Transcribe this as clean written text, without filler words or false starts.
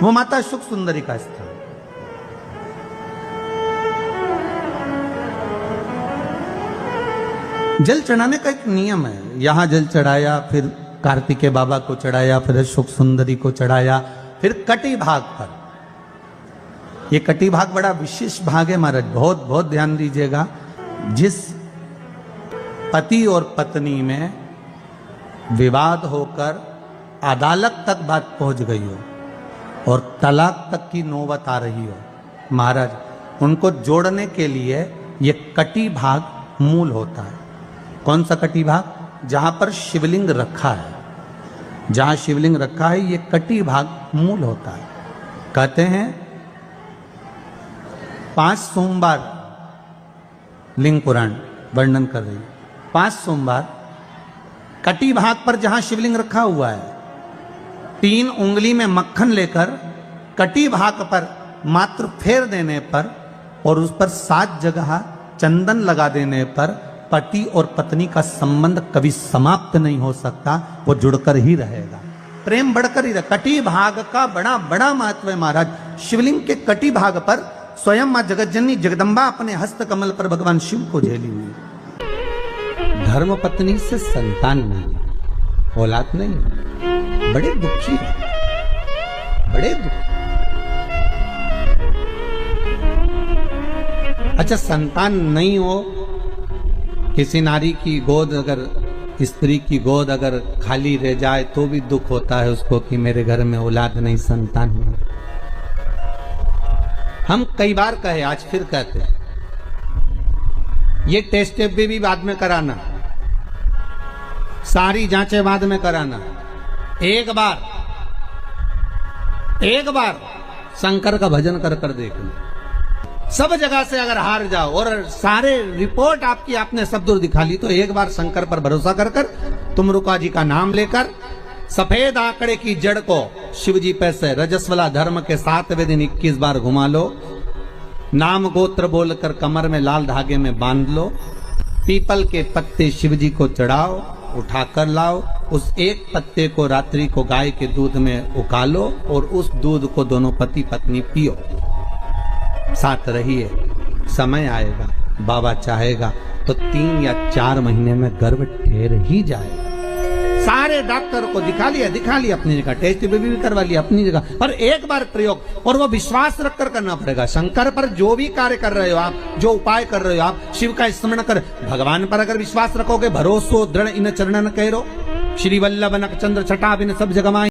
वो माता सुख सुंदरी का स्थान। जल चढ़ाने का एक नियम है। यहां जल चढ़ाया, फिर कार्तिकेय बाबा को चढ़ाया, फिर सुख सुंदरी को चढ़ाया, फिर कटी भाग पर। ये कटी भाग बड़ा विशेष भाग है महाराज, बहुत बहुत ध्यान दीजिएगा। जिस पति और पत्नी में विवाद होकर अदालत तक बात पहुंच गई हो और तलाक तक की नौबत आ रही हो, महाराज उनको जोड़ने के लिए ये कटी भाग मूल होता है। कौन सा कटी भाग? जहां पर शिवलिंग रखा है, जहां शिवलिंग रखा है ये कटी भाग मूल होता है। कहते हैं 5 सोमवार लिंग पुराण वर्णन कर रही है। 5 सोमवार कटी भाग पर जहां शिवलिंग रखा हुआ है, 3 उंगली में मक्खन लेकर कटी भाग पर मात्र फेर देने पर और उस पर 7 जगह चंदन लगा देने पर पति और पत्नी का संबंध कभी समाप्त नहीं हो सकता, वो जुड़कर ही रहेगा, प्रेम बढ़कर ही रहेगा। कटी भाग का बड़ा बड़ा महत्व है महाराज। शिवलिंग के कटी भाग पर स्वयं मां जगतजननी जगदम्बा अपने हस्त कमल पर भगवान शिव को झेली हुई। धर्म पत्नी से संतान नहीं, औलाद नहीं, बड़े दुखी, बड़े दुखी। अच्छा, संतान नहीं हो, किसी नारी की गोद अगर, स्त्री की गोद अगर खाली रह जाए तो भी दुख होता है उसको कि मेरे घर में औलाद नहीं, संतान नहीं। हम कई बार कहे, आज फिर कहते हैं, ये टेस्ट भी बाद में कराना, सारी जांचें बाद में कराना। एक बार शंकर का भजन कर कर देख लो। सब जगह से अगर हार जाओ और सारे रिपोर्ट आपकी आपने सब दूर दिखा ली, तो एक बार शंकर पर भरोसा कर कर तुमरुका जी का नाम लेकर सफेद आंकड़े की जड़ को शिव जी पे से रजस्वला धर्म के 7वें दिन 21 बार घुमा लो। नाम गोत्र बोलकर कमर में लाल धागे में बांध लो। पीपल के पत्ते शिव जी को चढ़ाओ, उठाकर लाओ। उस एक पत्ते को रात्रि को गाय के दूध में उकालो और उस दूध को दोनों पति पत्नी पियो। साथ रहिए, समय आएगा, बाबा चाहेगा तो 3 या 4 महीने में गर्भ ठहर ही जाएगा। सारे डॉक्टर को दिखा लिया अपनी जगह, टेस्ट भी करवा लिया अपनी जगह, पर एक बार प्रयोग, और वो विश्वास रखकर करना पड़ेगा। शंकर पर जो भी कार्य कर रहे हो आप, जो उपाय कर रहे हो आप, शिव का स्मरण कर, भगवान पर अगर विश्वास रखोगे, भरोसो दृढ़ इन चरणन कह रो, श्री वल्लभ नख चंद्र छटा बिन सब जगमाई।